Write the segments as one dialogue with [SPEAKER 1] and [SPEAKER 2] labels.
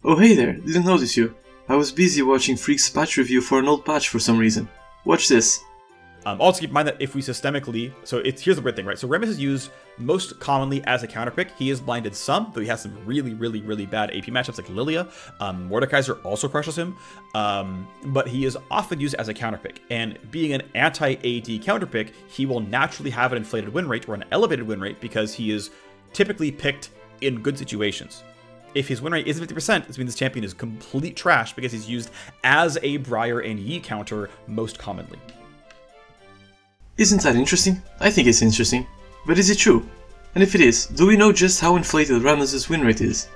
[SPEAKER 1] Oh hey there, didn't notice you. I was busy watching Freak's patch review for an old patch for some reason. Watch this.
[SPEAKER 2] Also keep in mind that if we systemically, here's the weird thing, right? So Rammus is used most commonly as a counter pick. He is blinded some, though he has some really bad AP matchups like Lilia. Mordekaiser also crushes him, but he is often used as a counter pick. And being an anti-AD counter pick, he will naturally have an inflated win rate or an elevated win rate because he is typically picked in good situations. If his win rate isn't 50%, this means this champion is complete trash because he's used as a Briar and Yi counter most commonly.
[SPEAKER 1] Isn't that interesting? I think it's interesting. But is it true? And if it is, do we know just how inflated Rammus' win rate is?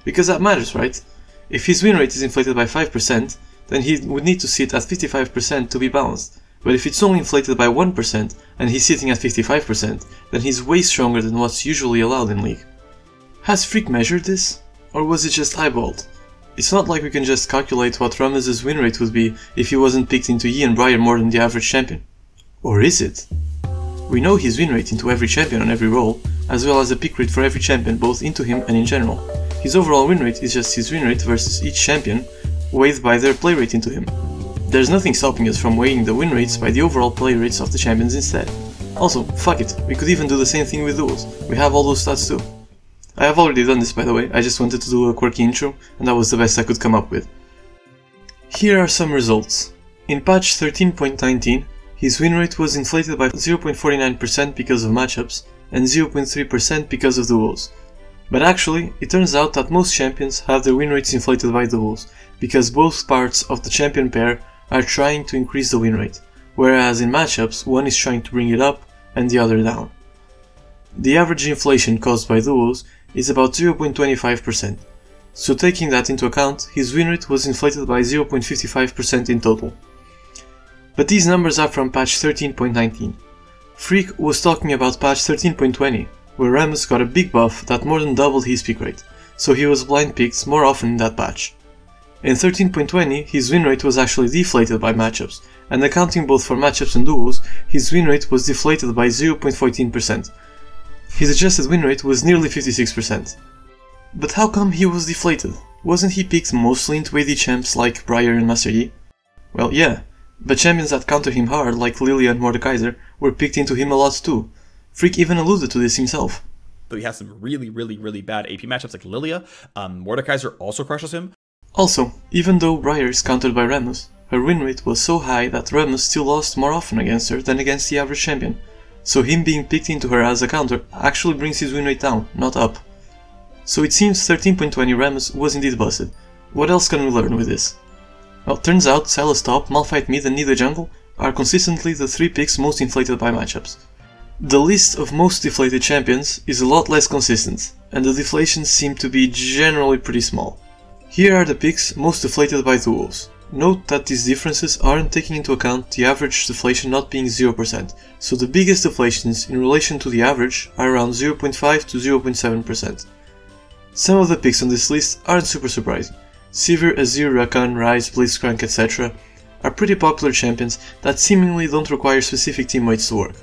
[SPEAKER 1] Because that matters, right? If his win rate is inflated by 5%, then he would need to sit at 55% to be balanced. But if it's only inflated by 1% and he's sitting at 55%, then he's way stronger than what's usually allowed in League. Has Freak measured this? Or was it just eyeballed? It's not like we can just calculate what Rammus' win rate would be if he wasn't picked into Yi and Briar more than the average champion. Or is it? We know his win rate into every champion on every role, as well as the pick rate for every champion both into him and in general. His overall win rate is just his win rate versus each champion, weighed by their play rate into him. There's nothing stopping us from weighing the win rates by the overall play rates of the champions instead. Also, fuck it, we could even do the same thing with duels, we have all those stats too. I have already done this by the way, I just wanted to do a quirky intro, and that was the best I could come up with. Here are some results. In patch 13.19, his win rate was inflated by 0.49% because of matchups, and 0.3% because of duels. But actually, it turns out that most champions have their win rates inflated by duels, because both parts of the champion pair are trying to increase the win rate, whereas in matchups one is trying to bring it up and the other down. The average inflation caused by duels is about 0.25%, so taking that into account, his win rate was inflated by 0.55% in total. But these numbers are from patch 13.19. Freak was talking about patch 13.20, where Rammus got a big buff that more than doubled his pick rate, so he was blind picked more often in that patch. In 13.20, his win rate was actually deflated by matchups, and accounting both for matchups and duels, his win rate was deflated by 0.14%. His adjusted win rate was nearly 56%. But how come he was deflated? Wasn't he picked mostly into AD champs like Briar and Master Yi? Well, yeah, but champions that counter him hard like Lilia and Mordekaiser were picked into him a lot too. Freak even alluded to this himself.
[SPEAKER 2] Though he has some really bad AP matchups like Lilia, Mordekaiser also crushes him.
[SPEAKER 1] Also, even though Briar is countered by Rammus, her win rate was so high that Rammus still lost more often against her than against the average champion, so him being picked into her as a counter actually brings his win rate down, not up. So it seems 13.20 Rammus was indeed busted. What else can we learn with this? Well, turns out Sylas top, Malphite mid and Nida jungle are consistently the 3 picks most inflated by matchups. The list of most deflated champions is a lot less consistent, and the deflations seem to be generally pretty small. Here are the picks most deflated by duels. Note that these differences aren't taking into account the average deflation not being 0%, so the biggest deflations in relation to the average are around 0.5 to 0.7%. Some of the picks on this list aren't super surprising. Sivir, Azir, Rakan, Ryze, Blitzcrank, etc. are pretty popular champions that seemingly don't require specific team weights to work,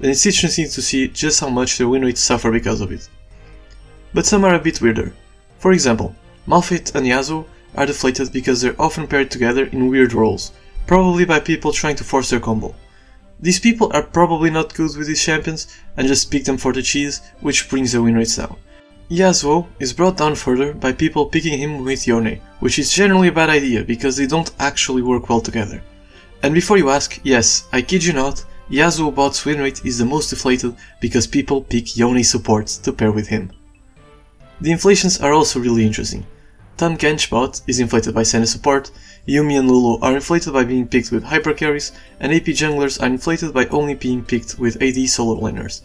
[SPEAKER 1] and it's interesting to see just how much their win rates suffer because of it. But some are a bit weirder. For example, Malphite and Yasuo are deflated because they're often paired together in weird roles, probably by people trying to force their combo. These people are probably not good with these champions and just pick them for the cheese, which brings their win rates down. Yasuo is brought down further by people picking him with Yone, which is generally a bad idea because they don't actually work well together. And before you ask, yes, I kid you not, Yasuo bot's win rate is the most deflated because people pick Yone support to pair with him. The inflations are also really interesting. Tahm Kench bot is inflated by Senna support, Yuumi and Lulu are inflated by being picked with hyper carries, and AP junglers are inflated by only being picked with AD solo laners.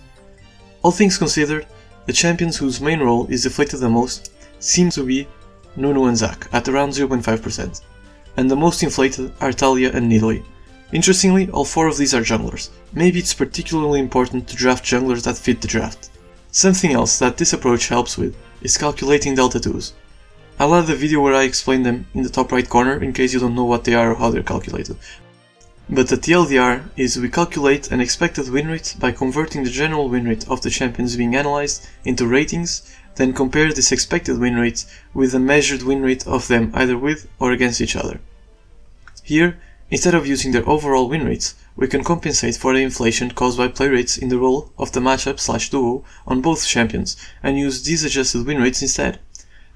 [SPEAKER 1] All things considered, the champions whose main role is deflated the most seem to be Nunu and Zac at around 0.5%, and the most inflated are Talia and Nidalee. Interestingly, all 4 of these are junglers. Maybe it's particularly important to draft junglers that fit the draft. Something else that this approach helps with is calculating delta 2s. I'll add the video where I explain them in the top right corner in case you don't know what they are or how they're calculated. But the TLDR is we calculate an expected win rate by converting the general win rate of the champions being analyzed into ratings then compare this expected win rate with the measured win rate of them either with or against each other. Here, instead of using their overall win rates, we can compensate for the inflation caused by play rates in the role of the matchup/duo on both champions and use these adjusted win rates instead.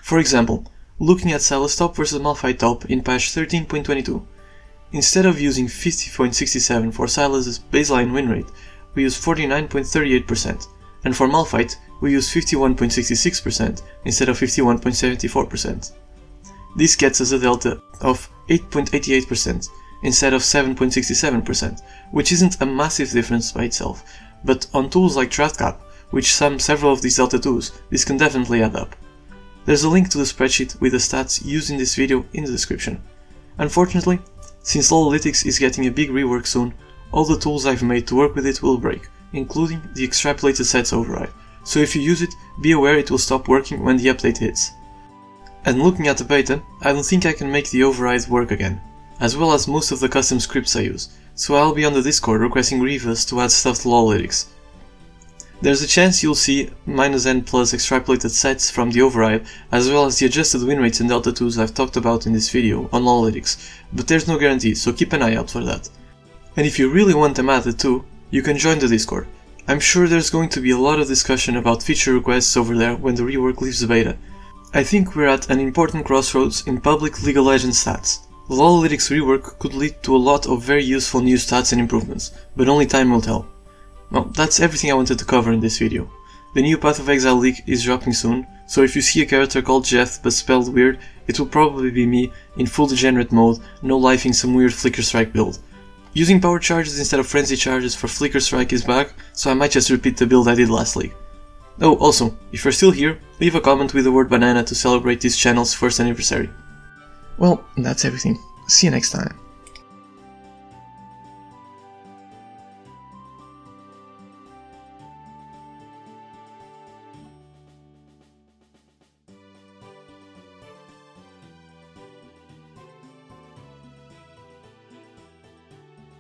[SPEAKER 1] For example, looking at Sylas top vs Malphite top in patch 13.22. Instead of using 50.67 for Sylas' baseline win rate, we use 49.38%, and for Malphite, we use 51.66% instead of 51.74%. This gets us a delta of 8.88% instead of 7.67%, which isn't a massive difference by itself, but on tools like DraftCap, which sum several of these delta 2s, this can definitely add up. There's a link to the spreadsheet with the stats used in this video in the description. Unfortunately, since LoLalytics is getting a big rework soon, all the tools I've made to work with it will break, including the extrapolated sets override, so if you use it, be aware it will stop working when the update hits. And looking at the beta, I don't think I can make the override work again, as well as most of the custom scripts I use, so I'll be on the Discord requesting Reavers to add stuff to LoLalytics. There's a chance you'll see -n plus extrapolated sets from the override, as well as the adjusted win rates and delta 2s I've talked about in this video on LoLalytics, but there's no guarantee, so keep an eye out for that. And if you really want them added too, you can join the Discord. I'm sure there's going to be a lot of discussion about feature requests over there when the rework leaves the beta. I think we're at an important crossroads in public League of Legends stats. The LoLalytics rework could lead to a lot of very useful new stats and improvements, but only time will tell. Well, that's everything I wanted to cover in this video. The new Path of Exile leak is dropping soon, so if you see a character called Jeff but spelled weird, it will probably be me in full degenerate mode, no-lifing some weird Flicker Strike build. Using power charges instead of frenzy charges for Flicker Strike is back, so I might just repeat the build I did last league. Oh, also, if you're still here, leave a comment with the word banana to celebrate this channel's first anniversary. Well, that's everything. See you next time.